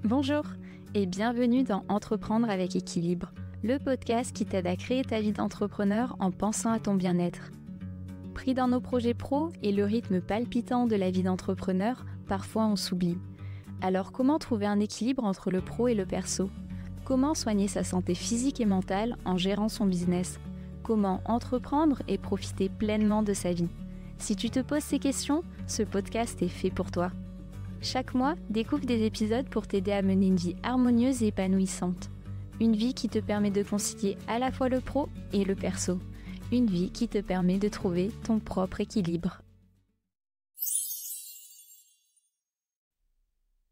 Bonjour et bienvenue dans Entreprendre avec équilibre, le podcast qui t'aide à créer ta vie d'entrepreneur en pensant à ton bien-être. Pris dans nos projets pro et le rythme palpitant de la vie d'entrepreneur, parfois on s'oublie. Alors comment trouver un équilibre entre le pro et le perso ? Comment soigner sa santé physique et mentale en gérant son business ? Comment entreprendre et profiter pleinement de sa vie ? Si tu te poses ces questions, ce podcast est fait pour toi. Chaque mois, découvre des épisodes pour t'aider à mener une vie harmonieuse et épanouissante. Une vie qui te permet de concilier à la fois le pro et le perso. Une vie qui te permet de trouver ton propre équilibre.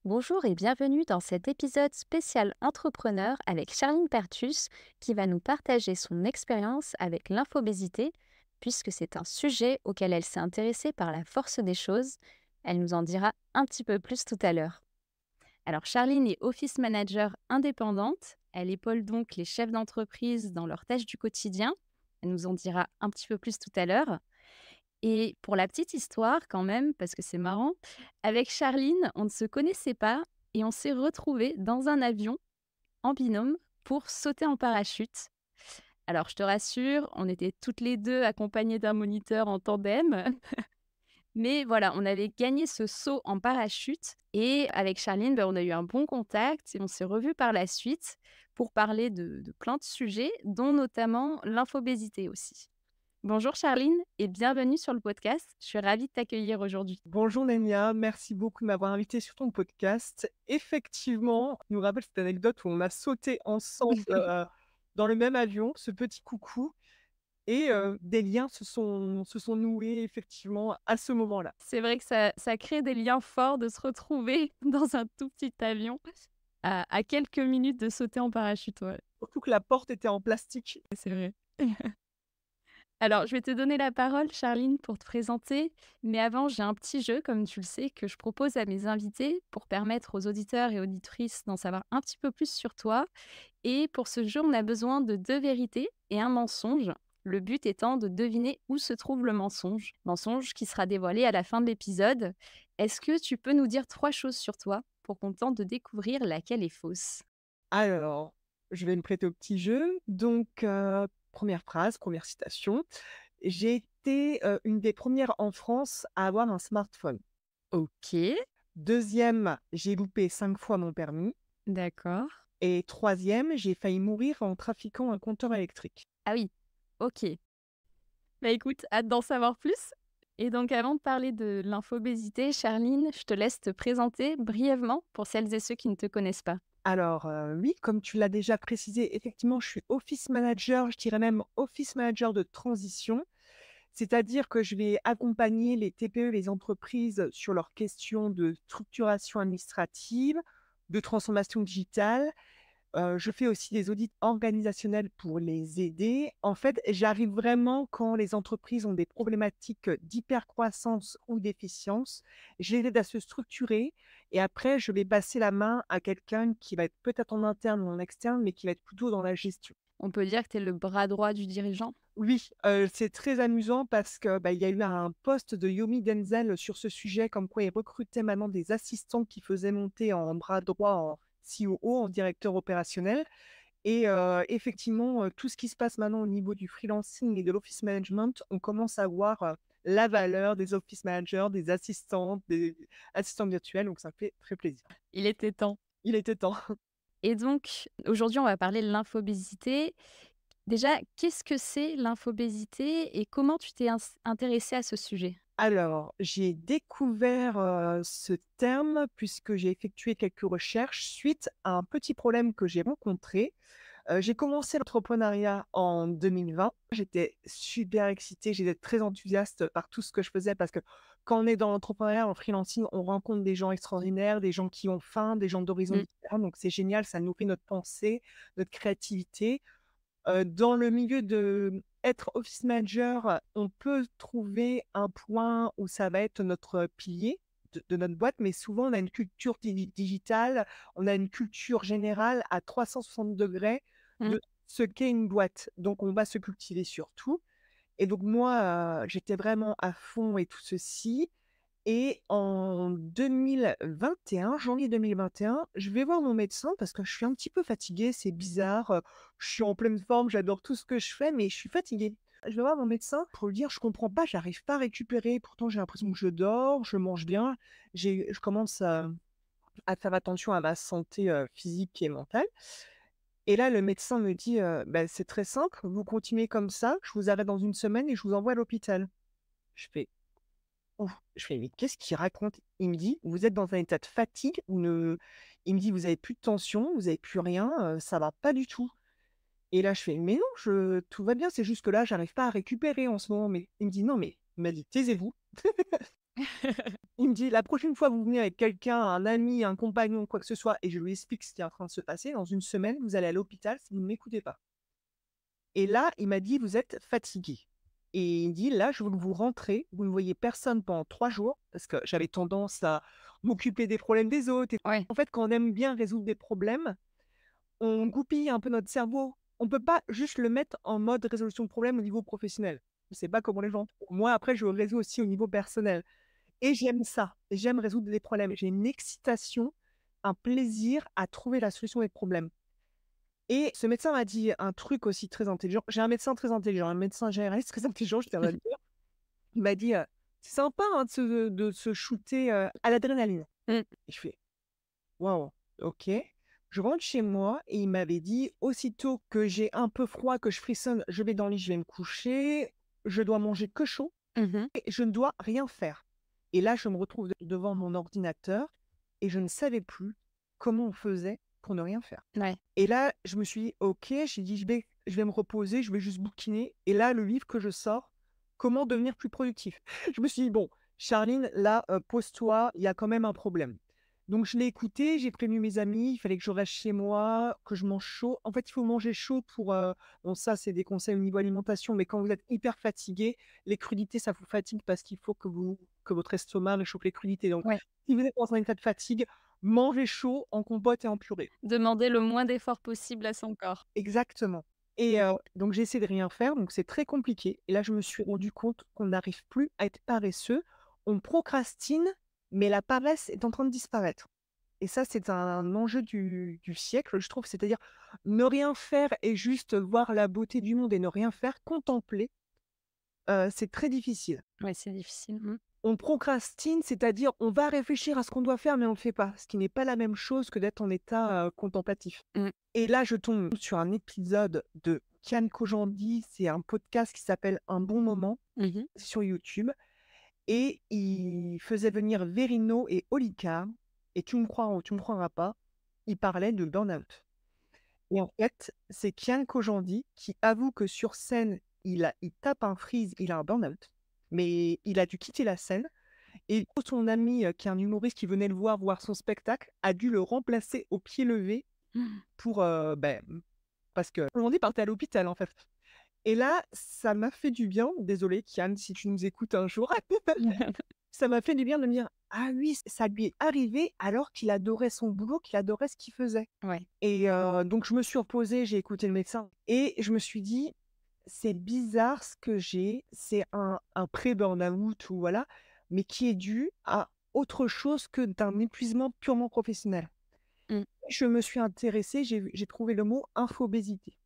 Bonjour et bienvenue dans cet épisode spécial entrepreneur avec Charline Pertus qui va nous partager son expérience avec l'infobésité puisque c'est un sujet auquel elle s'est intéressée par la force des choses. Elle nous en dira un petit peu plus tout à l'heure. Alors Charline est office manager indépendante. Elle épaule donc les chefs d'entreprise dans leurs tâches du quotidien. Elle nous en dira un petit peu plus tout à l'heure. Et pour la petite histoire quand même, parce que c'est marrant, avec Charline, on ne se connaissait pas et on s'est retrouvés dans un avion en binôme pour sauter en parachute. Alors je te rassure, on était toutes les deux accompagnées d'un moniteur en tandem. Mais voilà, on avait gagné ce saut en parachute et avec Charline, on a eu un bon contact et on s'est revus par la suite pour parler de plein de sujets, dont notamment l'infobésité aussi. Bonjour Charline et bienvenue sur le podcast. Je suis ravie de t'accueillir aujourd'hui. Bonjour Nenia, merci beaucoup de m'avoir invité sur ton podcast. Effectivement, je nous rappelle cette anecdote où on a sauté ensemble dans le même avion, ce petit coucou, et des liens se sont noués effectivement à ce moment-là. C'est vrai que ça crée des liens forts de se retrouver dans un tout petit avion à quelques minutes de sauter en parachute. Ouais. Surtout que la porte était en plastique. C'est vrai. Alors, je vais te donner la parole, Charline, pour te présenter. Mais avant, j'ai un petit jeu, comme tu le sais, que je propose à mes invités pour permettre aux auditeurs et auditrices d'en savoir un petit peu plus sur toi. Et pour ce jeu, on a besoin de 2 vérités et un mensonge. Le but étant de deviner où se trouve le mensonge. Mensonge qui sera dévoilé à la fin de l'épisode. Est-ce que tu peux nous dire 3 choses sur toi pour qu'on tente de découvrir laquelle est fausse ? Alors, je vais me prêter au petit jeu. Donc, première phrase, première citation. J'ai été une des premières en France à avoir un smartphone. Ok, Deuxième, j'ai loupé 5 fois mon permis. d'accord. Et troisième, j'ai failli mourir en trafiquant un compteur électrique. Ah oui, ok. Bah écoute, hâte d'en savoir plus. Et donc avant de parler de l'infobésité, Charline, je te laisse te présenter brièvement pour celles et ceux qui ne te connaissent pas. Alors oui, comme tu l'as déjà précisé, effectivement, je suis office manager, je dirais même office manager de transition. C'est-à-dire que je vais accompagner les TPE, les entreprises sur leurs questions de structuration administrative, de transformation digitale. Je fais aussi des audits organisationnels pour les aider. En fait, j'arrive vraiment quand les entreprises ont des problématiques d'hypercroissance ou d'efficience. Je les aide à se structurer et après, je vais passer la main à quelqu'un qui va être peut-être en interne ou en externe, mais qui va être plutôt dans la gestion. On peut dire que tu es le bras droit du dirigeant. Oui, c'est très amusant parce que, il y a eu un post de Yomi Denzel sur ce sujet, comme quoi il recrutait maintenant des assistants qui faisaient monter en bras droit, en COO, en directeur opérationnel. Et effectivement, tout ce qui se passe maintenant au niveau du freelancing et de l'office management, on commence à voir la valeur des office managers, des assistants virtuels, donc ça fait très plaisir. Il était temps. Il était temps. Et donc, aujourd'hui, on va parler de l'infobésité. Déjà, qu'est-ce que c'est l'infobésité et comment tu t'es intéressée à ce sujet ? Alors, j'ai découvert ce terme puisque j'ai effectué quelques recherches suite à un petit problème que j'ai rencontré. J'ai commencé l'entrepreneuriat en 2020. J'étais super excitée, j'étais très enthousiaste par tout ce que je faisais parce que quand on est dans l'entrepreneuriat, en freelancing, on rencontre des gens extraordinaires, des gens qui ont faim, des gens d'horizons différents. Donc, c'est génial, ça nourrit notre pensée, notre créativité. Dans le milieu de être office manager, on peut trouver un point où ça va être notre pilier de notre boîte, mais souvent on a une culture digitale, on a une culture générale à 360° Mmh. de ce qu'est une boîte. Donc on va se cultiver sur tout et donc moi, j'étais vraiment à fond et tout ceci Et en 2021, janvier 2021, je vais voir mon médecin parce que je suis un petit peu fatiguée, c'est bizarre. Je suis en pleine forme, j'adore tout ce que je fais, mais je suis fatiguée. Je vais voir mon médecin pour lui dire, je comprends pas, j'arrive pas à récupérer. Pourtant, j'ai l'impression que je dors, je mange bien. Je commence à faire attention à ma santé physique et mentale. Et là, le médecin me dit, bah, c'est très simple, vous continuez comme ça, je vous arrête dans une semaine et je vous envoie à l'hôpital. Je fais, ouf, je fais: «Mais qu'est-ce qu'il raconte?» Il me dit: «Vous êtes dans un état de fatigue, vous ne» il me dit: «Vous avez plus de tension, vous avez plus rien, ça va pas du tout». Et là, je fais: «Mais non, je tout va bien, c'est juste que là, j'arrive pas à récupérer en ce moment, mais» il me dit: «Non, mais» il m'a dit: «Taisez-vous». Il me dit: «La prochaine fois, vous venez avec quelqu'un, un ami, un compagnon, quoi que ce soit» et je lui explique ce qui est en train de se passer. «Dans une semaine, vous allez à l'hôpital si vous ne m'écoutez pas». Et là, il m'a dit: «Vous êtes fatigué» et il me dit: «Là, je veux que vous rentrez, vous ne voyez personne pendant 3 jours» parce que j'avais tendance à m'occuper des problèmes des autres et Ouais, en fait, quand on aime bien résoudre des problèmes, on goupille un peu notre cerveau. On peut pas juste le mettre en mode résolution de problème au niveau professionnel. Je sais pas comment les gens font. Moi, après, je le résous aussi au niveau personnel et j'aime ça. J'aime résoudre des problèmes. J'ai une excitation, un plaisir à trouver la solution des problèmes. Et ce médecin m'a dit un truc aussi très intelligent. J'ai un médecin très intelligent, un médecin généraliste très intelligent, je tiens à le dire. Il m'a dit, «C'est sympa, hein, de se shooter, à l'adrénaline». mmh, Et je fais: «Waouh, OK». Je rentre chez moi et il m'avait dit: «Aussitôt que j'ai un peu froid, que je frissonne, je vais dans le lit, je vais me coucher. Je dois manger que chaud mmh. et je ne dois rien faire». Et là, je me retrouve devant mon ordinateur et je ne savais plus comment on faisait pour ne rien faire. Ouais, Et là, je me suis dit: «OK», j'ai dit: «Je vais me reposer, je vais juste bouquiner» et là, le livre que je sors, «Comment devenir plus productif». Je me suis dit: «Bon, Charline, là, pose-toi, il y a quand même un problème». Donc je l'ai écouté, j'ai prévenu mes amis, il fallait que je reste chez moi, que je mange chaud. En fait, il faut manger chaud pour, bon ça, c'est des conseils au niveau alimentation, mais quand vous êtes hyper fatigué, les crudités, ça vous fatigue parce qu'il faut que votre estomac réchauffe les crudités. Donc ouais. si vous êtes dans un état de fatigue, mangez chaud en compote et en purée. Demander le moins d'efforts possible à son corps. Exactement et donc j'ai essayé de rien faire, donc c'est très compliqué et là, je me suis rendu compte qu'on n'arrive plus à être paresseux. On procrastine, mais la paresse est en train de disparaître et ça, c'est un enjeu du siècle, je trouve. C'est-à-dire ne rien faire et juste voir la beauté du monde et ne rien faire, contempler, c'est très difficile. Ouais, c'est difficile. Mmh. On procrastine, c'est-à-dire on va réfléchir à ce qu'on doit faire, mais on ne le fait pas, ce qui n'est pas la même chose que d'être en état, contemplatif. Mmh. Et là, je tombe sur un épisode de Kian Kojandi, c'est un podcast qui s'appelle «Un bon moment», Mmh. c'est sur YouTube et il faisait venir Verino et Olicard et tu me crois ou tu me croiras pas, ils parlaient de burn-out et en fait, c'est Kian Kojandi qui avoue que sur scène, il tape un freeze, il a un burn-out, mais il a dû quitter la scène et son ami, qui est un humoriste qui venait le voir son spectacle, a dû le remplacer au pied levé pour, parce que Kojandi partait à l'hôpital, en fait. Et là, ça m'a fait du bien, désolée Kian, si tu nous écoutes un jour, ça m'a fait du bien de me dire: «Ah oui, ça lui est arrivé alors qu'il adorait son boulot, qu'il adorait ce qu'il faisait» Ouais. et donc je me suis reposée, j'ai écouté le médecin et je me suis dit: «C'est bizarre ce que j'ai, c'est un pré-burn-out ou voilà, mais qui est dû à autre chose que d'un épuisement purement professionnel». Mmh. Je me suis intéressée, j'ai trouvé le mot infobésité.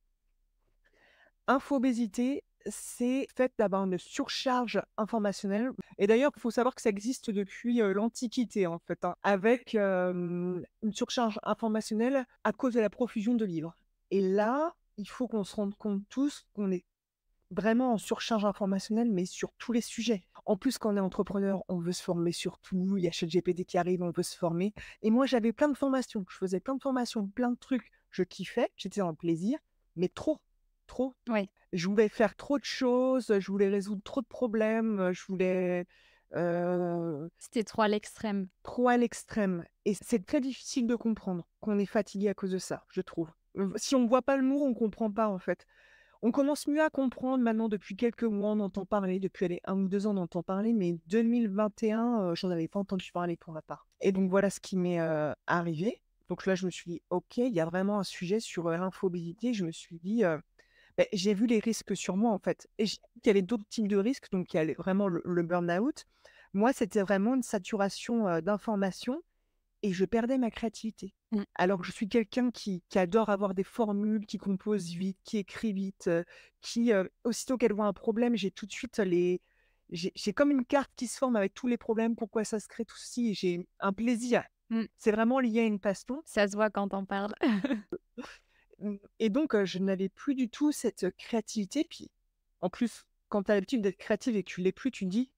Infobésité, c'est le fait d'avoir une surcharge informationnelle et d'ailleurs, il faut savoir que ça existe depuis, l'Antiquité, en fait, hein, avec, une surcharge informationnelle à cause de la profusion de livres et là, il faut qu'on se rende compte tous qu'on est vraiment en surcharge informationnelle, mais sur tous les sujets. En plus, quand on est entrepreneur, on veut se former sur tout, il y a ChatGPT qui arrive, on veut se former et moi, j'avais plein de formations, je faisais plein de formations, plein de trucs, je kiffais, j'étais dans le plaisir, mais trop, trop. Ouais. Je voulais faire trop de choses, je voulais résoudre trop de problèmes, je voulais, heu, C'était trop à l'extrême. trop à l'extrême et c'est très difficile de comprendre qu'on est fatigué à cause de ça, je trouve. Si on voit pas le mot, on comprend pas, en fait. On commence mieux à comprendre maintenant depuis quelques mois, on entend parler, depuis allez, 1 ou 2 ans, on entend parler, mais 2021, j'en avais pas entendu parler pour ma part et donc voilà ce qui m'est, arrivé. Donc là, je me suis dit: «OK, il y a vraiment un sujet sur, l'infobésité». Je me suis dit, j'ai vu les risques sur moi, en fait et j'ai vu qu'il y avait d'autres types de risques, donc il y a vraiment le burn-out, Moi, c'était vraiment une saturation, d'informations et je perdais ma créativité. Mmh. Alors que je suis quelqu'un qui adore avoir des formules, qui compose vite, qui écrit vite, qui, aussitôt qu'elle voit un problème, j'ai tout de suite j'ai comme une carte qui se forme avec tous les problèmes, pourquoi ça se crée, tout ceci et j'ai un plaisir. Mmh. C'est vraiment lié à une passion. Ça se voit quand on parle. Et donc je n'avais plus du tout cette créativité. Puis, en plus, quand tu as l'habitude d'être créative et que tu l'es plus, tu te dis: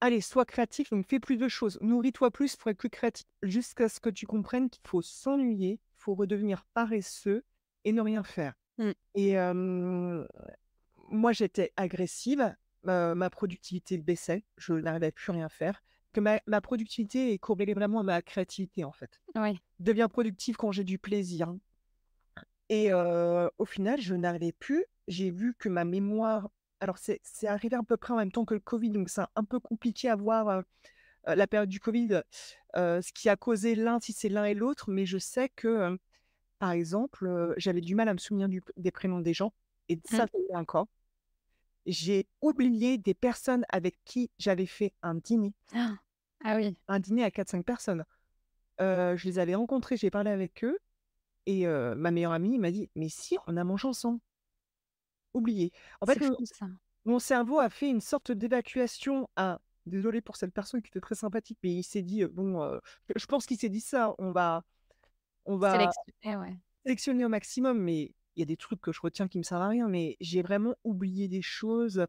«Allez, sois créatif, donc fais plus de choses, nourris-toi plus pour être plus créatif». Jusqu'à ce que tu comprennes qu'il faut s'ennuyer, il faut redevenir paresseux et ne rien faire. Mmh. Et moi, j'étais agressive, ma productivité baissait, je n'arrivais plus à rien faire, que ma productivité est corrélée vraiment à ma créativité, en fait. Oui. Je deviens productive quand j'ai du plaisir. Et au final, je n'arrivais plus. J'ai vu que ma mémoire alors c'est arrivé à peu près en même temps que le covid, donc c'est un peu compliqué à voir, la période du covid, ce qui a causé l'un, si c'est l'un et l'autre. Mais je sais que, par exemple, j'avais du mal à me souvenir des prénoms des gens et Mmh. ça, c'est encore. J'ai oublié des personnes avec qui j'avais fait Ah! Ah oui, un dîner à 4 5 personnes. Je les avais rencontrés, j'ai parlé avec eux et ma meilleure amie m'a dit: «Mais si, on a mangé ensemble». Oublié. En fait, c'est fou ça. mon cerveau a fait une sorte d'évacuation à désolé pour cette personne qui était très sympathique, mais il s'est dit, «Bon», je pense qu'il s'est dit ça: «On va Sélectionner, ouais. sélectionner au maximum», mais il y a des trucs que je retiens qui me servent à rien, mais j'ai vraiment oublié des choses.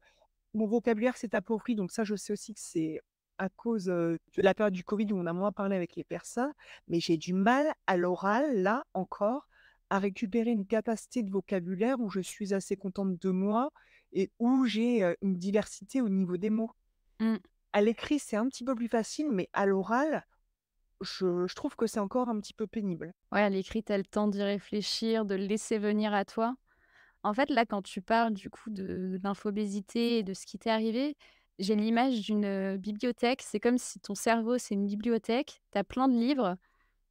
Mon vocabulaire s'est appauvri, donc ça, je sais aussi que c'est à cause, de la période du covid où on a moins parlé avec les personnes, mais j'ai du mal à l'oral, là encore, à récupérer une capacité de vocabulaire où je suis assez contente de moi et où j'ai, une diversité au niveau des mots. Mmh. À l'écrit, c'est un petit peu plus facile, mais à l'oral, je trouve que c'est encore un petit peu pénible. Ouais, à l'écrit, tu as le temps d'y réfléchir, de le laisser venir à toi. En fait, là, quand tu parles du coup de l'infobésité et de ce qui t'est arrivé, j'ai l'image d'une, bibliothèque. C'est comme si ton cerveau, c'est une bibliothèque, tu as plein de livres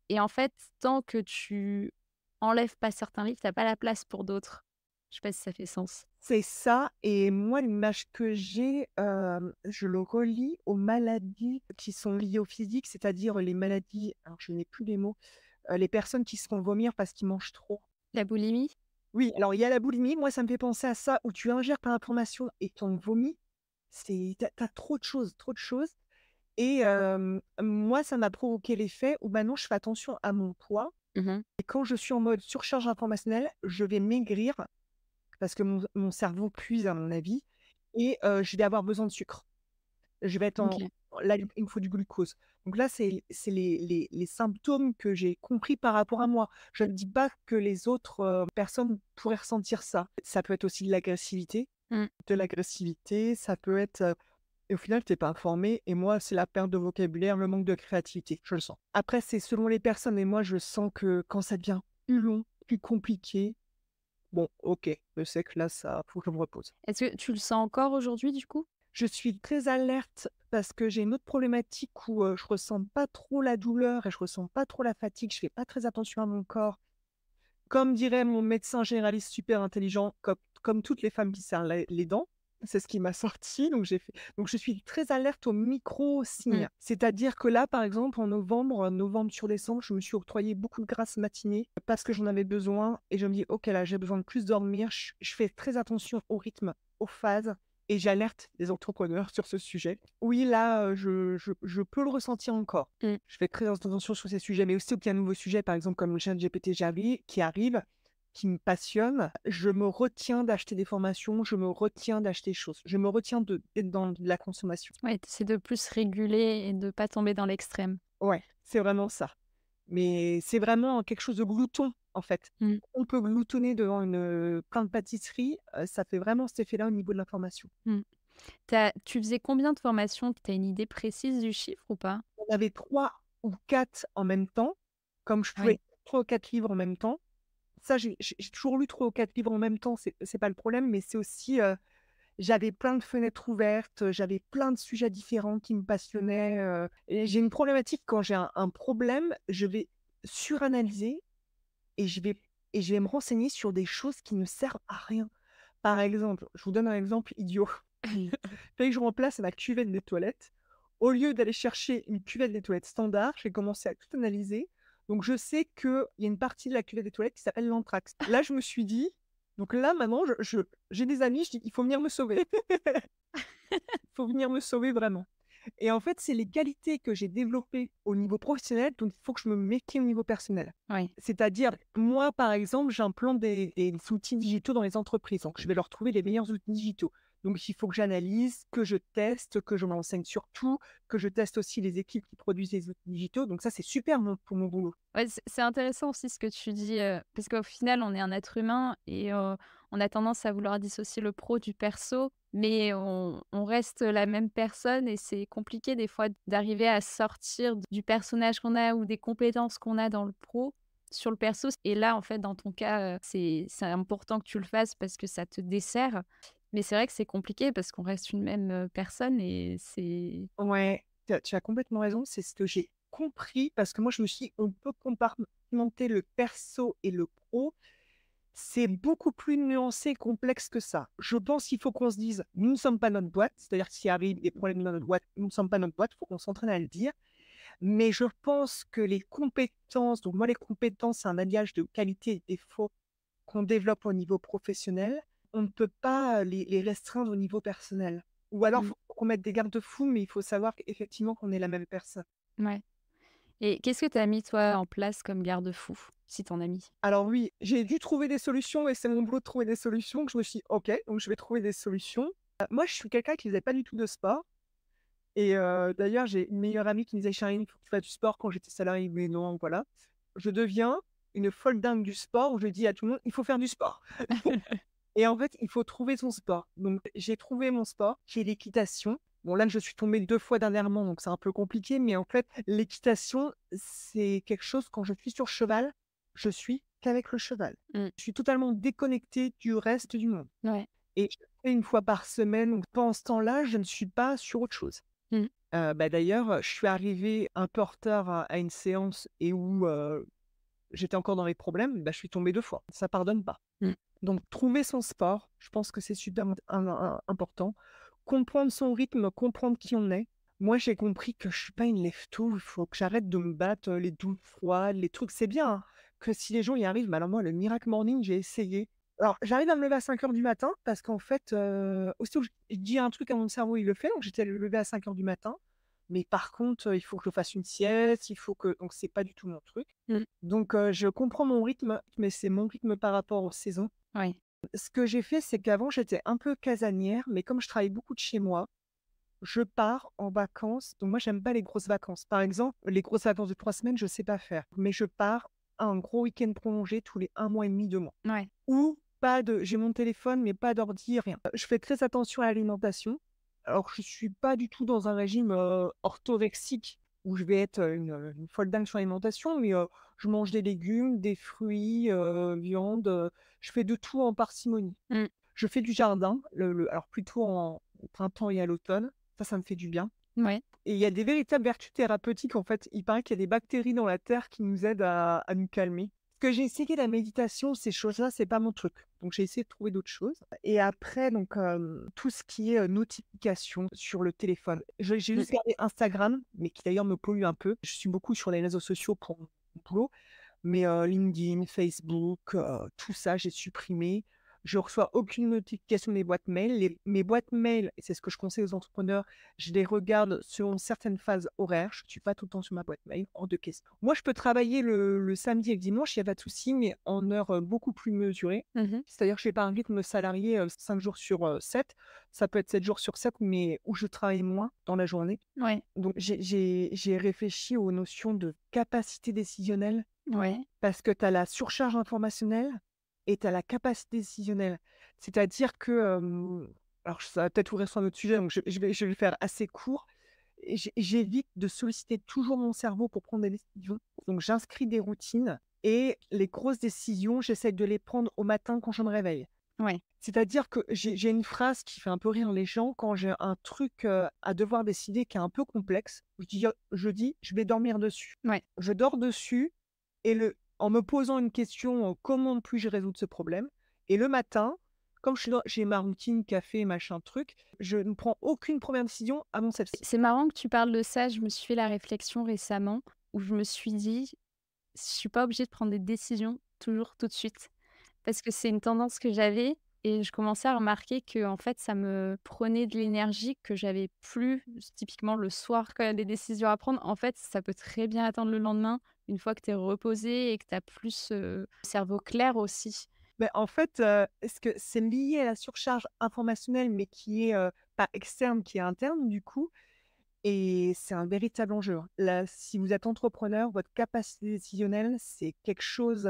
et en fait, tant que tu enlèves pas certains livres, tu as pas la place pour d'autres. Je sais pas si ça fait sens? C'est ça et moi l'image que j'ai, je le relie aux maladies qui sont liées au physique, c'est-à-dire les maladies alors je n'ai plus les mots, les personnes qui se font vomir parce qu'ils mangent trop. La boulimie? Oui, alors il y a la boulimie, moi ça me fait penser à ça où tu ingères plein d'informations et ton vomi, c'est tu trop de choses et moi ça m'a provoqué l'effet où maintenant je fais attention à mon poids Mmh. et quand je suis en mode surcharge informationnelle, je vais maigrir parce que mon cerveau puise à mon avis et je vais avoir besoin de sucre. Je vais être en OK. là, il me faut du glucose. Donc là, c'est les symptômes que j'ai compris par rapport à moi. Je ne dis pas que les autres, personnes pourraient ressentir ça. Ça peut être aussi Mmh. de l'agressivité, ça peut être, et au final, tu es pas informé et moi, c'est la perte de vocabulaire, le manque de créativité, je le sens. Après, c'est selon les personnes et moi, je sens que quand ça devient plus long, plus compliqué, bon, OK, je sais que là, ça faut que je me repose. Est-ce que tu le sens encore aujourd'hui, du coup? Je suis très alerte parce que j'ai une autre problématique où, je ressens pas trop la douleur et je ressens pas trop la fatigue. Je fais pas très attention à mon corps. Comme dirait mon médecin généraliste super intelligent, comme toutes les femmes qui serrent les dents, c'est ce qui m'a sorti, donc je suis très alerte aux Mmh. micro-signes. C'est-à-dire que là, par exemple, en novembre sur décembre, je me suis octroyé beaucoup de grasses matinées parce que j'en avais besoin et je me dis: «OK, là, j'ai besoin de plus dormir». Je fais très attention au rythme, aux phases et j'alerte les entrepreneurs sur ce sujet. Oui, là, je peux le ressentir encore. Mmh. Je fais très attention sur ces sujets, mais aussi qu'il y a un nouveau sujet, par exemple, comme le ChatGPT qui arrive, qui me passionne. Je me retiens d'acheter des formations, je me retiens d'acheter des choses. Je me retiens d'être dans de la consommation. Ouais, tu essaies de plus réguler et de pas tomber dans l'extrême. Ouais, c'est vraiment ça. Mais c'est vraiment quelque chose de glouton, en fait. Mmh. On peut gloutonner devant plein de pâtisseries, ça fait vraiment cet effet-là au niveau de l'information. Mmh. Tu faisais combien de formations? Tu as une idée précise du chiffre ou pas? On avait 3 ou 4 en même temps, comme je pouvais Oui. lire 3 ou 4 livres en même temps. Ça, j'ai toujours lu 3 ou 4 livres en même temps, c'est pas le problème, mais c'est aussi, j'avais plein de fenêtres ouvertes, j'avais plein de sujets différents qui me passionnaient, et j'ai une problématique quand j'ai un problème, je vais suranalyser et je vais me renseigner sur des choses qui ne servent à rien. Par exemple, je vous donne un exemple idiot. Il fallait que je remplace ma cuvette des toilettes. Au lieu d'aller chercher une cuvette des toilettes standard, j'ai commencé à tout analyser. Donc je sais qu'il y a une partie de la cuvette des toilettes qui s'appelle l'anthrax. Là, je me suis dit, donc là, maintenant, j'ai des amis, je dis, il faut venir me sauver. Il faut venir me sauver vraiment. Et en fait, c'est les qualités que j'ai développées au niveau professionnel, donc il faut que je me méfie au niveau personnel. Oui. C'est-à-dire, moi, par exemple, j'implante des outils digitaux dans les entreprises. Donc, je vais leur trouver les meilleurs outils digitaux. Donc, il faut que j'analyse, que je teste, que je m'enseigne sur tout, que je teste aussi les équipes qui produisent les outils digitaux. Donc, ça, c'est super pour mon boulot. Ouais, c'est intéressant aussi ce que tu dis, parce qu'au final, on est un être humain et on a tendance à vouloir dissocier le pro du perso, mais on reste la même personne et c'est compliqué des fois d'arriver à sortir du personnage qu'on a ou des compétences qu'on a dans le pro sur le perso. Et là, en fait, dans ton cas, c'est important que tu le fasses parce que ça te dessert. Mais c'est vrai que c'est compliqué parce qu'on reste une même personne et c'est... Ouais, tu as complètement raison. C'est ce que j'ai compris parce que moi, je me suis dit, on peut compartimenter le perso et le pro. C'est beaucoup plus nuancé et complexe que ça. Je pense qu'il faut qu'on se dise, nous ne sommes pas notre boîte. C'est-à-dire que s'il arrive des problèmes dans notre boîte, nous ne sommes pas notre boîte. Il faut qu'on s'entraîne à le dire. Mais je pense que les compétences, donc moi, les compétences, c'est un alliage de qualité et de défaut qu'on développe au niveau professionnel. On ne peut pas les restreindre au niveau personnel. Ou alors, il Mmh, faut qu'on mette des garde-fous, mais il faut savoir qu'effectivement qu'on est la même personne. ouais. Et qu'est-ce que tu as mis, toi, en place comme garde-fou, si tu en as mis? Alors oui, j'ai dû trouver des solutions et c'est mon boulot de trouver des solutions. Donc je me suis dit, ok, donc je vais trouver des solutions. Moi, je suis quelqu'un qui faisait pas du tout de sport. Et d'ailleurs, j'ai une meilleure amie qui me disait, Charline, il faut que tu fasses du sport quand j'étais salariée. Mais non, voilà. Je deviens une folle dingue du sport où je dis à tout le monde, il faut faire du sport. Et en fait, il faut trouver son sport. Donc, j'ai trouvé mon sport, qui est l'équitation. Bon, là, je suis tombée 2 fois dernièrement, donc c'est un peu compliqué. Mais en fait, l'équitation, c'est quelque chose, quand je suis sur cheval, je suis qu'avec le cheval. Mmh, Je suis totalement déconnectée du reste du monde. ouais. Et je le fais 1 fois par semaine. Donc, pendant ce temps-là, je ne suis pas sur autre chose. Mmh, D'ailleurs, je suis arrivée un peu en retard à une séance et où j'étais encore dans les problèmes, je suis tombée 2 fois. Ça pardonne pas. mmh, Donc trouver son sport, je pense que c'est super important. Comprendre son rythme, comprendre qui on est. Moi, j'ai compris que je suis pas une lève-tôt, il faut que j'arrête de me battre, les douches froides, les trucs. C'est bien, hein, que si les gens y arrivent, mais alors moi, le miracle morning, j'ai essayé. Alors, j'arrive à me lever à 5 heures du matin parce qu'en fait, aussitôt que je dis un truc à mon cerveau, il le fait. Donc j'étais levée à 5 heures du matin. Mais par contre, il faut que je fasse une sieste, il faut que donc c'est pas du tout mon truc. mmh, Donc je comprends mon rythme, mais c'est mon rythme par rapport aux saisons. ouais. Ce que j'ai fait, c'est qu'avant, j'étais un peu casanière, mais comme je travaille beaucoup de chez moi, je pars en vacances. Donc moi, j'aime pas les grosses vacances. Par exemple, les grosses vacances de 3 semaines, je sais pas faire. Mais je pars un gros week-end prolongé tous les 1 mois et demi, 2 mois. Ouais. Ou pas de j'ai mon téléphone, mais pas d'ordi, rien. Je fais très attention à l'alimentation. Alors, je suis pas du tout dans un régime, orthorexique où je vais être, une folle dingue sur l'alimentation, mais, je mange des légumes, des fruits, viande, je fais de tout en parcimonie. Mmh, Je fais du jardin, alors plutôt au printemps et à l'automne, ça me fait du bien. ouais. Et il y a des véritables vertus thérapeutiques, en fait. Il paraît qu'il y a des bactéries dans la terre qui nous aident à nous calmer. Parce que j'ai essayé la méditation, ces choses-là, c'est pas mon truc. Donc j'ai essayé de trouver d'autres choses. Et après, donc tout ce qui est notification sur le téléphone. J'ai Mmh, juste gardé Instagram, mais qui d'ailleurs me pollue un peu. Je suis beaucoup sur les réseaux sociaux pour mon boulot. Mais LinkedIn, Facebook, tout ça, j'ai supprimé. Je reçois aucune notification de mes boîtes mail. Mes boîtes mail, et c'est ce que je conseille aux entrepreneurs, je les regarde selon certaines phases horaires. Je ne suis pas tout le temps sur ma boîte mail, hors de question. Moi, je peux travailler le samedi et le dimanche, il n'y a pas de souci, mais en heure beaucoup plus mesurée. mmh, C'est-à-dire que je n'ai pas un rythme salarié 5 jours sur 7. Ça peut être 7 jours sur 7, mais où je travaille moins dans la journée. ouais. Donc, j'ai réfléchi aux notions de capacité décisionnelle Ouais. parce que tu as la surcharge informationnelle et tu as la capacité décisionnelle. C'est-à-dire que, alors ça va peut-être ouvrir sur un autre sujet, donc je vais le faire assez court. Et j'évite de solliciter toujours mon cerveau pour prendre des décisions. Donc j'inscris des routines et les grosses décisions, j'essaie de les prendre au matin quand je me réveille. Ouais. C'est-à-dire que j'ai une phrase qui fait un peu rire les gens quand j'ai un truc, à devoir décider qui est un peu complexe. Je dis: «Je vais dormir dessus». Ouais. Je dors dessus et en me posant une question, comment puis-je résoudre ce problème? Et le matin, comme j'ai ma routine café, machin truc, je ne prends aucune première décision avant celle-ci. C'est marrant que tu parles de ça, je me suis fait la réflexion récemment où je me suis dit: «Je suis pas obligée de prendre des décisions toujours tout de suite». Parce que c'est une tendance que j'avais et je commençais à remarquer que en fait, ça me prenait de l'énergie que j'avais plus typiquement le soir quand il y a des décisions à prendre. En fait, ça peut très bien attendre le lendemain, une fois que tu es reposé et que tu as plus, le cerveau clair aussi. Mais en fait, est-ce que c'est lié à la surcharge informationnelle, mais qui est, pas externe, qui est interne du coup? Et c'est un véritable enjeu, hein. Là, si vous êtes entrepreneur, votre capacité décisionnelle, c'est quelque chose,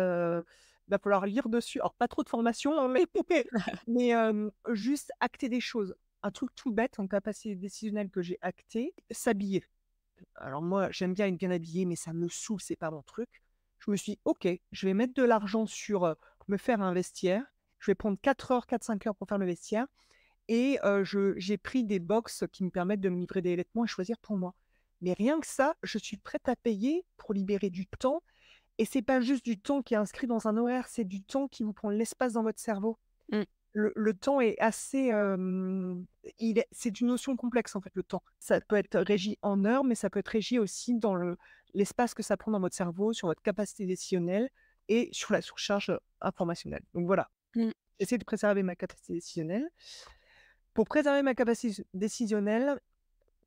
va falloir lire dessus. Alors pas trop de formation, hein, mais juste acter des choses. Un truc tout bête en capacité décisionnelle que j'ai acté, s'habiller. Alors moi, j'aime bien être bien habillée, mais ça me saoule, c'est pas mon truc. Je me suis dit: «OK, je vais mettre de l'argent sur, me faire un vestiaire. Je vais prendre 4 heures, 4-5 heures pour faire le vestiaire». Et j'ai pris des box qui me permettent de me livrer des vêtements et choisir pour moi. Mais rien que ça, je suis prête à payer pour libérer du temps et c'est pas juste du temps qui est inscrit dans un horaire, c'est du temps qui vous prend de l'espace dans votre cerveau. Mmh. Le temps est assez, c'est une notion complexe, en fait, le temps. Ça peut être régi en heures, mais ça peut être régi aussi dans l'espace que ça prend dans votre cerveau, sur votre capacité décisionnelle et sur la surcharge, informationnelle. Donc voilà, Mmh. j'essaie de préserver ma capacité décisionnelle. Pour préserver ma capacité décisionnelle,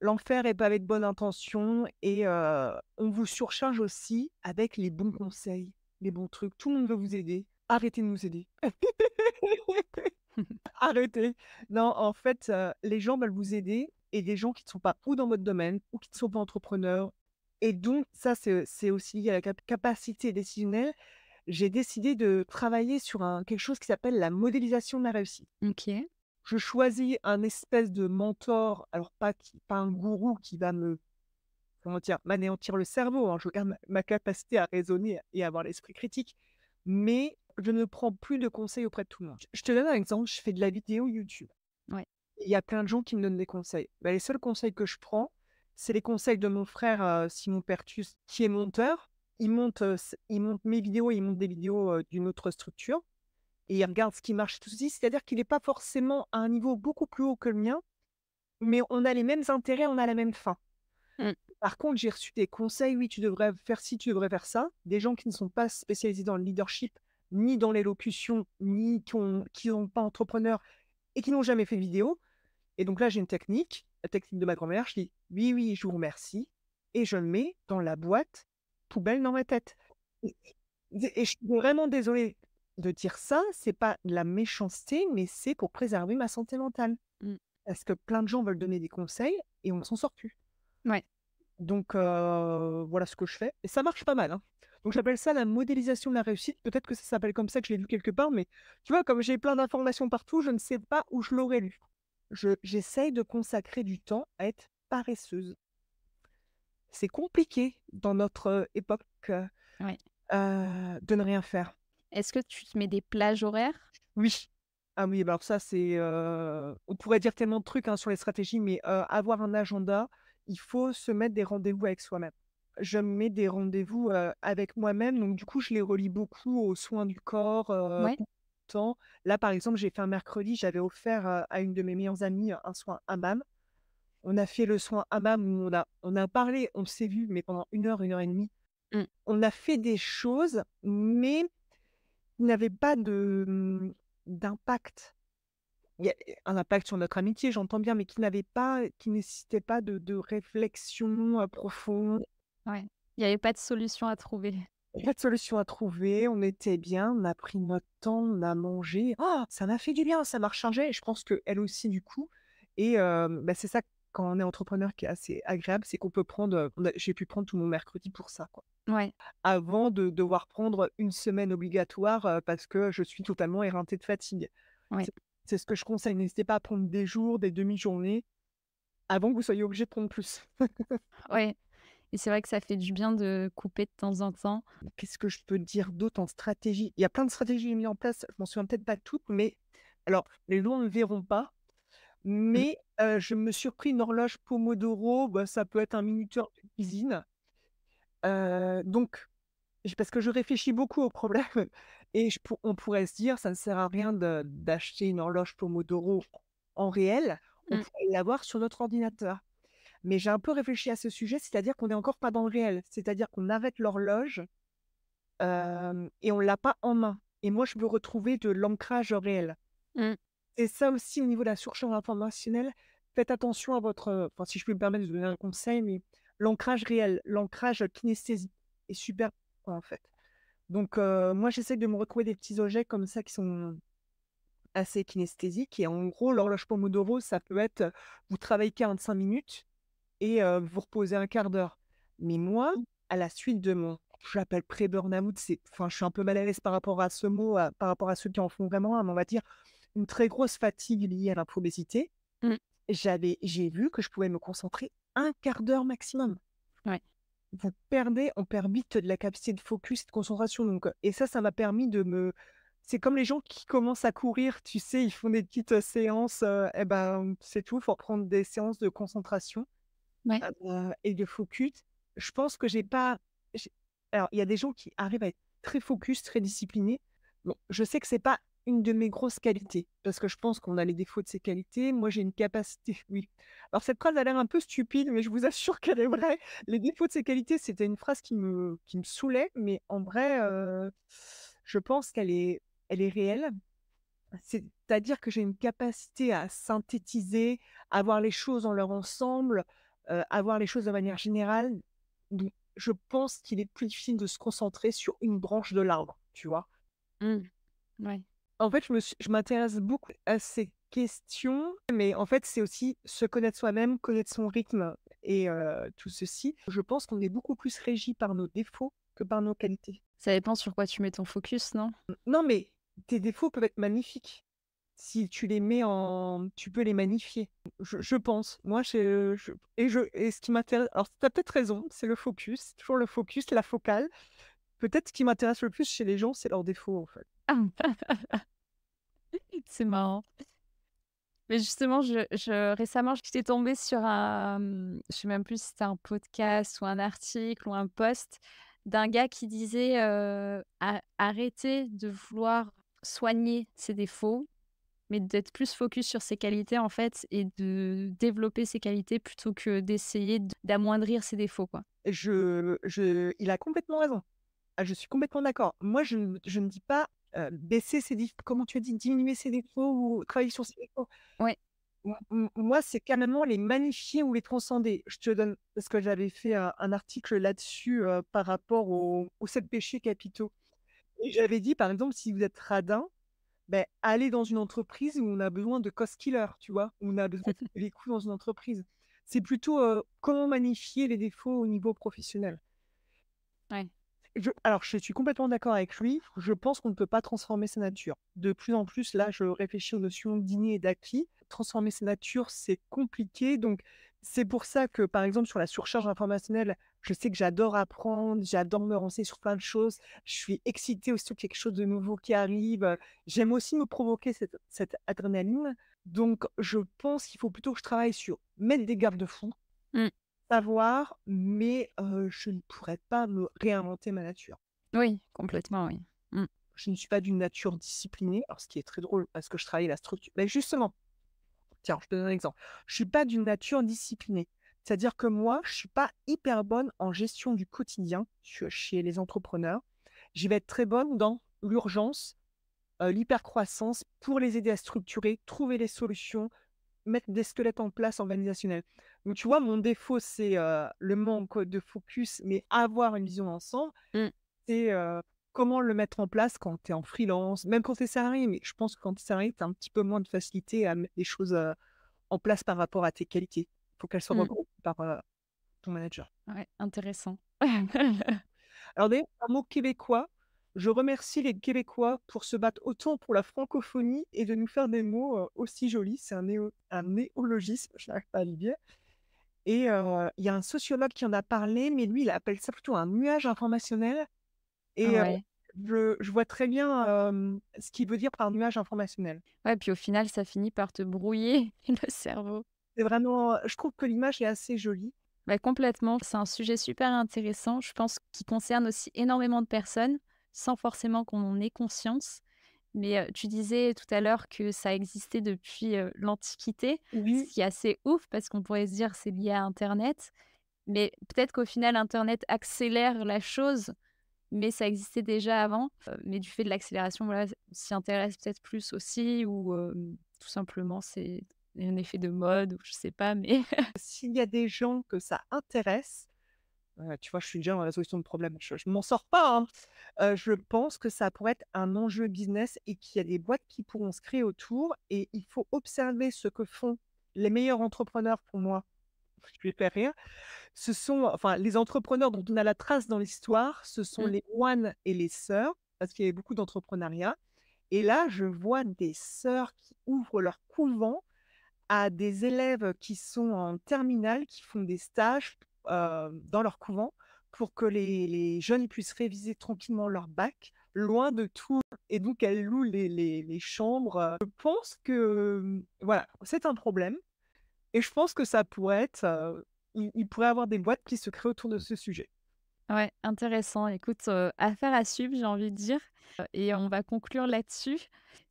l'enfer est pavé de bonnes intentions et on vous surcharge aussi avec les bons conseils, les bons trucs. Tout le monde veut vous aider. Arrêtez de nous aider. Arrêtez. Non, en fait, les gens veulent vous aider et des gens qui ne sont pas ou dans votre domaine ou qui ne sont pas entrepreneurs et donc ça, c'est aussi lié à la capacité décisionnelle. J'ai décidé de travailler sur quelque chose qui s'appelle la modélisation de la réussite. OK. Je choisis un espèce de mentor, alors pas un gourou qui va comment dire? M'anéantir le cerveau, hein. Je garde ma capacité à raisonner et à avoir l'esprit critique, mais je ne prends plus de conseils auprès de tout le monde. Je te donne un exemple, je fais de la vidéo YouTube. Ouais. Il y a plein de gens qui me donnent des conseils. Bah, les seuls conseils que je prends, c'est les conseils de mon frère, Simon Pertus, qui est monteur. Il monte mes vidéos, il monte des vidéos, d'une autre structure et il regarde ce qui marche et tout ceci. C'est-à-dire qu'il est pas forcément à un niveau beaucoup plus haut que le mien, mais on a les mêmes intérêts, on a la même fin. Mmh. Par contre, j'ai reçu des conseils: «Oui, tu devrais faire ci, tu devrais faire ça». Des gens qui ne sont pas spécialisés dans le leadership, ni dans l'élocution, ni qui ont pas entrepreneur et qui n'ont jamais fait de vidéo et donc là, j'ai une technique, la technique de ma grand-mère, je dis: «Oui, oui, je vous remercie» et je le mets dans la boîte poubelle dans ma tête et je suis vraiment désolée de dire ça, c'est pas de la méchanceté, mais c'est pour préserver ma santé mentale. Mmh. Parce que plein de gens veulent donner des conseils et on ne s'en sort plus. Ouais. Donc voilà ce que je fais et ça marche pas mal, hein. Donc j'appelle ça la modélisation de la réussite. Peut-être que ça s'appelle comme ça, que je l'ai lu quelque part, mais tu vois, comme j'ai plein d'informations partout, je ne sais pas où je l'aurais lu. J'essaye de consacrer du temps à être paresseuse. C'est compliqué dans notre, époque, Ouais. de ne rien faire. Est-ce que tu te mets des plages horaires? Oui. Ah oui, bah alors ça c'est, on pourrait dire tellement de trucs, hein, sur les stratégies, mais avoir un agenda, il faut se mettre des rendez-vous avec soi-même. Je me mets des rendez-vous, avec moi-même, donc du coup, je les relie beaucoup aux soins du corps, Ouais. temps. Là, par exemple, j'ai fait un mercredi, j'avais offert, à une de mes meilleures amies, un soin hammam. On a fait le soin hammam où on a parlé, on s'est vu, mais pendant 1 heure et demie. Mmh. On a fait des choses, mais qui n'avaient pas d'impact. Il y a un impact sur notre amitié, j'entends bien, mais qui nécessitait pas de réflexion, profonde. Ouais. Il y avait pas de solution à trouver. Pas de solution à trouver, on était bien, on a pris notre temps, on a mangé. Oh! Ça m'a fait du bien, ça m'a rechargée et je pense qu'elle aussi du coup et bah, c'est ça quand on est entrepreneur qui est assez agréable, c'est qu'on peut prendre, j'ai pu prendre tout mon mercredi pour ça, quoi. Ouais. Avant de devoir prendre une semaine obligatoire, parce que je suis totalement éreintée de fatigue. Ouais. C'est c'est ce que je conseille, n'hésitez pas à prendre des jours, des demi-journées avant que vous soyez obligé de prendre plus. Ouais. Et c'est vrai que ça fait du bien de couper de temps en temps. Qu'est-ce que je peux dire d'autre en stratégie? Il y a plein de stratégies que j'ai mis en place, je m'en souviens peut-être pas toutes, mais alors les gens ne verront pas, Mmh. mais je me suis repris une horloge Pomodoro, bah, ça peut être un minuteur de cuisine, donc Parce que je réfléchis beaucoup aux problèmes et on pourrait se dire: «Ça ne sert à rien d'acheter une horloge Pomodoro en réel, on Mmh, pourrait l'avoir sur notre ordinateur». Mais j'ai un peu réfléchi à ce sujet, c'est-à-dire qu'on est encore pas dans le réel. C'est-à-dire qu'on arrête l'horloge, et on l'a pas en main et moi, je veux retrouver de l'ancrage réel. mmh. Et ça aussi, au niveau de la surcharge informationnelle, faites attention à votre, enfin, si je peux me permettre de donner un conseil, mais l'ancrage réel, l'ancrage kinesthésique est super important, en fait. Donc moi, j'essaie de me retrouver des petits objets comme ça qui sont assez kinesthésiques et en gros, l'horloge Pomodoro, ça peut être, vous travaillez 45 minutes et vous reposez un quart d'heure. Mais moi, à la suite de mon je l'appelle pré-burn-out, je suis un peu mal à l'aise par rapport à ce mot, par rapport à ceux qui en font vraiment un, mais on va dire une très grosse fatigue liée à l'infobésité. Mmh. J'ai vu que je pouvais me concentrer un quart d'heure maximum. Ouais. On perd vite de la capacité de focus et de concentration donc et ça m'a permis de me c'est comme les gens qui commencent à courir, tu sais, ils font des petites, séances, et ben, c'est tout, il faut reprendre des séances de concentration, Ouais. et de focus. Je pense que j'ai alors il y a des gens qui arrivent à être très focus, très disciplinés. Bon, je sais que c'est pas une de mes grosses qualités, parce que je pense qu'on a les défauts de ses qualités. Moi, j'ai une capacité oui. Alors cette phrase a l'air un peu stupide, mais je vous assure qu'elle est vraie. Les défauts de ses qualités, c'était une phrase qui me saoulait, mais en vrai, je pense elle est réelle. C'est-à-dire que j'ai une capacité à synthétiser, à voir les choses dans leur ensemble, à voir les choses de manière générale. Donc, je pense qu'il est plus difficile de se concentrer sur une branche de l'arbre, tu vois? Mmh. Ouais. En fait, je m'intéresse beaucoup à ces questions, mais en fait, c'est aussi se connaître soi-même, connaître son rythme et tout ceci. Je pense qu'on est beaucoup plus régi par nos défauts que par nos qualités. Ça dépend sur quoi tu mets ton focus, non? Non, mais tes défauts peuvent être magnifiques. Si tu les mets en tu peux les magnifier. Je pense. Moi, et ce qui m'intéresse alors tu as peut-être raison, c'est le focus, toujours le focus, la focale. Peut-être ce qui m'intéresse le plus chez les gens, c'est leurs défauts, en fait. C'est marrant. Mais justement, récemment, j'étais tombée sur je sais même plus si c'était un podcast ou un article ou un post d'un gars qui disait, arrêter de vouloir soigner ses défauts, mais d'être plus focus sur ses qualités, en fait, et de développer ses qualités plutôt que d'essayer d'amoindrir ses défauts, quoi. Il a complètement raison. Ah, je suis complètement d'accord. Moi, je ne dis pas, baisser ses défauts comment tu as dit? Diminuer ses défauts ou travailler sur ses défauts. Ouais. Moi, c'est carrément les magnifier ou les transcender. Je te donne parce que j'avais fait un article là-dessus, par rapport aux 7 péchés capitaux et j'avais dit, par exemple, si vous êtes radin, beh, allez dans une entreprise où on a besoin de cost killer, tu vois? Où on a besoin de couper les coûts dans une entreprise. C'est plutôt, comment magnifier les défauts au niveau professionnel. Ouais. Je suis complètement d'accord avec lui. Je pense qu'on ne peut pas transformer sa nature. De plus en plus, là, je réfléchis aux notions d'inné et d'acquis. Transformer sa nature, c'est compliqué. Donc, c'est pour ça que, par exemple, sur la surcharge informationnelle, je sais que j'adore apprendre, j'adore me renseigner sur plein de choses. Je suis excitée aussi sur quelque chose de nouveau qui arrive. J'aime aussi me provoquer cette adrénaline. Donc, je pense qu'il faut plutôt que je travaille sur mettre des garde-fous, Mmh. savoir, mais je ne pourrais pas me réinventer ma nature. Oui, complètement, oui. Mmh. Je ne suis pas d'une nature disciplinée, alors ce qui est très drôle parce que je travaille la structure mais justement, tiens, je te donne un exemple. Je suis pas d'une nature disciplinée. C'est-à-dire que moi, je suis pas hyper bonne en gestion du quotidien chez les entrepreneurs. Je vais être très bonne dans l'urgence, l'hypercroissance pour les aider à structurer, trouver les solutions, mettre des squelettes en place organisationnels. Donc tu vois, mon défaut, c'est, le manque de focus, mais avoir une vision d'ensemble, Mmh. c'est, comment le mettre en place quand tu es en freelance, même quand tu es salarié. Mais je pense que quand tu es salarié, tu as un petit peu moins de facilité à mettre des choses, en place par rapport à tes qualités. Il faut qu'elles soient Mmh. regroupées par, ton manager. Ouais, intéressant. Alors d'ailleurs, un mot québécois, je remercie les Québécois pour se battre autant pour la francophonie et de nous faire des mots, aussi jolis. C'est un néologisme, je n'arrive pas à le dire. Et il y a un sociologue qui en a parlé, mais lui, il appelle ça plutôt un nuage informationnel et Ouais. je vois très bien, ce qu'il veut dire par nuage informationnel. Ouais, puis au final, ça finit par te brouiller le cerveau. C'est vraiment, je trouve que l'image est assez jolie. Bah, complètement, c'est un sujet super intéressant, je pense, qui concerne aussi énormément de personnes, sans forcément qu'on en ait conscience. Mais, tu disais tout à l'heure que ça existait depuis, l'Antiquité, ce Oui, qui est assez ouf parce qu'on pourrait se dire c'est lié à internet. Mais peut-être qu'au final internet accélère la chose, mais ça existait déjà avant. Mais du fait de l'accélération, voilà, on s'y intéresse peut-être plus aussi ou, tout simplement c'est un effet de mode ou je sais pas, mais s'il y a des gens que ça intéresse, tu vois, je suis déjà dans la solution de problème, je m'en sors pas, hein. Je pense que ça pourrait être un enjeu business et qu'il y a des boîtes qui pourront se créer autour et il faut observer ce que font les meilleurs entrepreneurs pour moi. Je vais faire rire. Ce sont enfin, les entrepreneurs dont on a la trace dans l'histoire, ce sont mmh, les moines et les sœurs, parce qu'il y avait beaucoup d'entrepreneuriat et là, je vois des sœurs qui ouvrent leur couvent à des élèves qui sont en terminale, qui font des stages, dans leur couvent pour que les jeunes puissent réviser tranquillement leur bac, loin de tout et donc elles louent les chambres, je pense que, voilà, c'est un problème et je pense que ça pourrait être, il pourrait y avoir des boîtes qui se créent autour de ce sujet. ouais, intéressant. Écoute, affaire à suivre, j'ai envie de dire, et on va conclure là-dessus.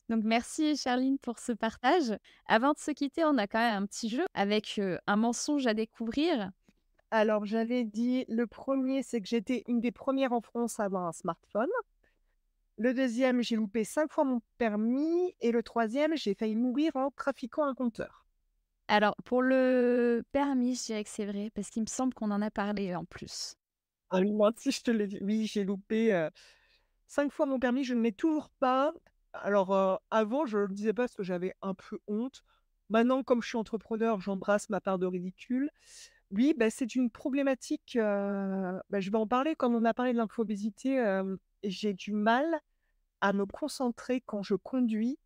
Donc merci Charline pour ce partage. Avant de se quitter, on a quand même un petit jeu avec, un mensonge à découvrir. Alors j'avais dit le premier, c'est que j'étais une des premières en France à avoir un smartphone. Le deuxième, j'ai loupé 5 fois mon permis et le troisième, j'ai failli mourir en trafiquant un compteur. Alors pour le permis, je dirais que c'est vrai parce qu'il me semble qu'on en a parlé en plus. Ah oui, moi aussi, je te l'ai dit. Oui, j'ai loupé, 5 fois mon permis, je ne l'ai toujours pas. Alors, avant, je le disais pas parce que j'avais un peu honte. Maintenant, comme je suis entrepreneur, j'embrasse ma part de ridicule. Oui, bah, c'est une problématique, bah, je vais en parler comme on a parlé de l'infobésité, j'ai du mal à me concentrer quand je conduis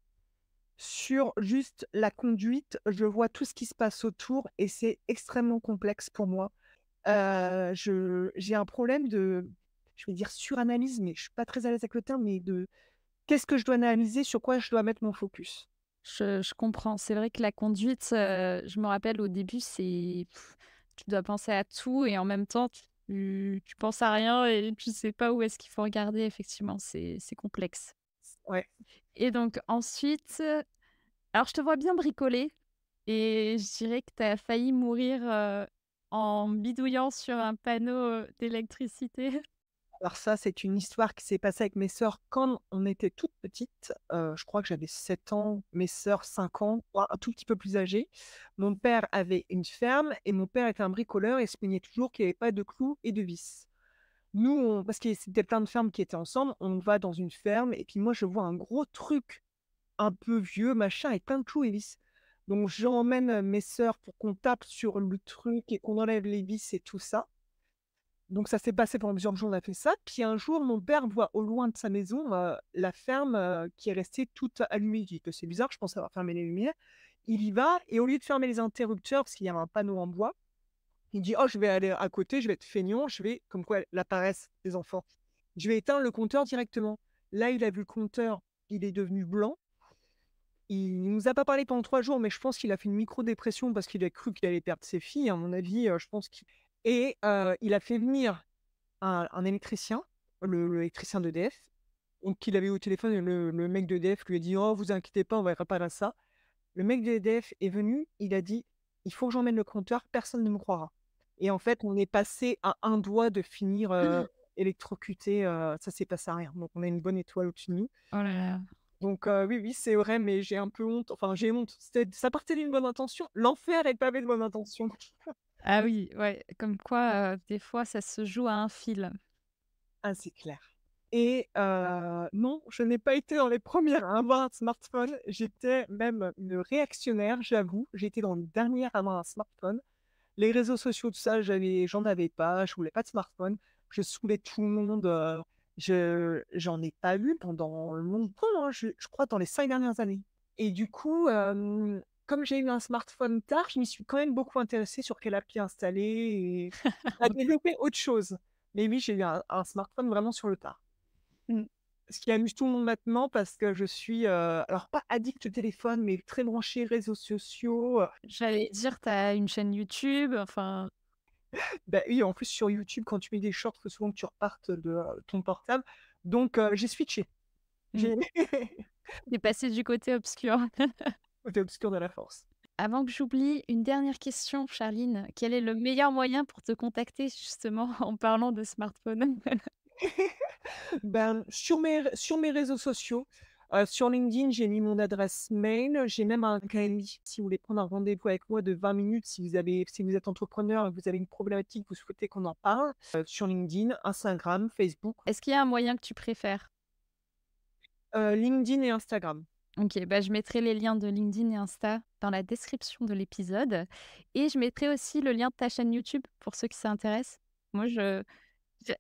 sur juste la conduite. Je vois tout ce qui se passe autour et c'est extrêmement complexe pour moi. Je j'ai un problème de, je vais dire suranalyse, mais je suis pas très à l'aise avec le terme, mais de qu'est-ce que je dois analyser, sur quoi je dois mettre mon focus? Je comprends. C'est vrai que la conduite, je me rappelle au début, c'est tu dois penser à tout et en même temps tu penses à rien et tu sais pas où est-ce qu'il faut regarder. Effectivement, c'est complexe. Ouais. Et donc ensuite, alors je te vois bien bricoler et je dirais que tu as failli mourir, en bidouillant sur un panneau, d'électricité. Alors ça, c'est une histoire qui s'est passée avec mes sœurs quand on était toutes petites. Je crois que j'avais 7 ans, mes sœurs 5 ans, voire un tout petit peu plus âgées. Mon père avait une ferme et mon père était un bricoleur et se plaignait toujours qu'il y avait pas de clous et de vis. Nous, parce que c'était plein de fermes qui étaient ensemble, on va dans une ferme et puis moi, je vois un gros truc un peu vieux, machin, avec plein de clous et vis. Donc j'emmène, mes sœurs pour qu'on tape sur le truc et qu'on enlève les vis et tout ça. Donc ça s'est passé pendant plusieurs jours, on a fait ça. Puis un jour, mon père voit au loin de sa maison, la ferme, qui est restée toute allumée. Il dit que c'est bizarre, je pense avoir fermé les lumières. Il y va et au lieu de fermer les interrupteurs, parce qu'il y a un panneau en bois, il dit: «Oh, je vais aller à côté, je vais être feignant, je vais», comme quoi la paresse des enfants, «je vais éteindre le compteur directement». Là, il a vu le compteur, il est devenu blanc. Il nous a pas parlé pendant 3 jours, mais je pense qu'il a fait une micro-dépression parce qu'il a cru qu'il allait perdre ses filles, à mon avis, je pense qu'il et il a fait venir un électricien, l'électricien d'EDF, donc il avait au téléphone et le mec d'EDF lui a dit: «Oh, vous inquiétez pas, on va réparer ça». Le mec d'EDF est venu, il a dit: «Il faut que j'emmène le compteur, personne ne me croira» et en fait, on est passé à un doigt de finir, électrocutés, ça s'est passé à rien, donc on a une bonne étoile au-dessus de nous. Oh là là. Donc oui, oui, c'est vrai, mais j'ai un peu honte, enfin j'ai honte, ça partait d'une bonne intention. L'enfer est pavé de bonnes intentions. Ah oui, ouais, comme quoi, des fois ça se joue à un fil. Ah, c'est clair et non, je n'ai pas été dans les premières à avoir un smartphone. J'étais même une réactionnaire, j'avoue. J'étais dans les dernières à avoir un smartphone. Les réseaux sociaux, tout ça, j'en avais pas, je voulais pas de smartphone. Je saoulais tout le monde, j'en ai pas eu pendant longtemps, hein, je crois dans les 5 dernières années et du coup, comme j'ai eu un smartphone tard, je m'y suis quand même beaucoup intéressée sur quelle appli installer et à développer autre chose. Mais oui, j'ai eu un smartphone vraiment sur le tard. Mmh. Ce qui amuse tout le monde maintenant parce que je suis, alors pas addict au téléphone, mais très branchée réseaux sociaux, J'allais dire, tu as une chaîne YouTube, enfin Bah, oui, en plus sur YouTube, quand tu mets des shorts, faut souvent que tu repartes de, ton portable. Donc j'ai switché. Mmh. J'ai Tu passé du côté obscur. côté obscur de la force. Avant que j'oublie, une dernière question, Charline. Quel est le meilleur moyen pour te contacter justement en parlant de smartphone? Ben, sur mes réseaux sociaux, sur LinkedIn, j'ai mis mon adresse mail, j'ai même un calendrier si vous voulez prendre un rendez-vous avec moi de 20 minutes, si vous êtes entrepreneur et que vous avez une problématique, vous souhaitez qu'on en parle, sur LinkedIn, Instagram, Facebook, Est-ce qu'il y a un moyen que tu préfères? LinkedIn et Instagram. OK, bah, je mettrai les liens de LinkedIn et Insta dans la description de l'épisode et je mettrai aussi le lien de ta chaîne YouTube pour ceux qui s'intéressent. Moi,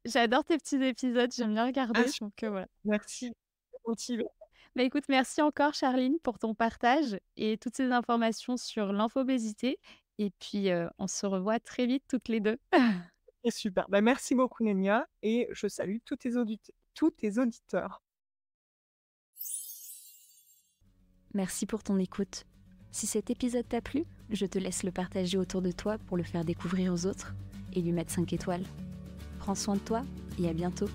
j'adore tes petits épisodes, j'aime bien Ah regarder, donc super, voilà. merci, motivée. Bah, écoute, merci encore Charline pour ton partage et toutes ces informations sur l'infobésité et puis, on se revoit très vite toutes les 2. Et super. Bah, merci beaucoup Nénia et je salue tous tes auditeurs. Merci pour ton écoute. Si cet épisode t'a plu, je te laisse le partager autour de toi pour le faire découvrir aux autres et lui mettre 5 étoiles. Prends soin de toi et à bientôt.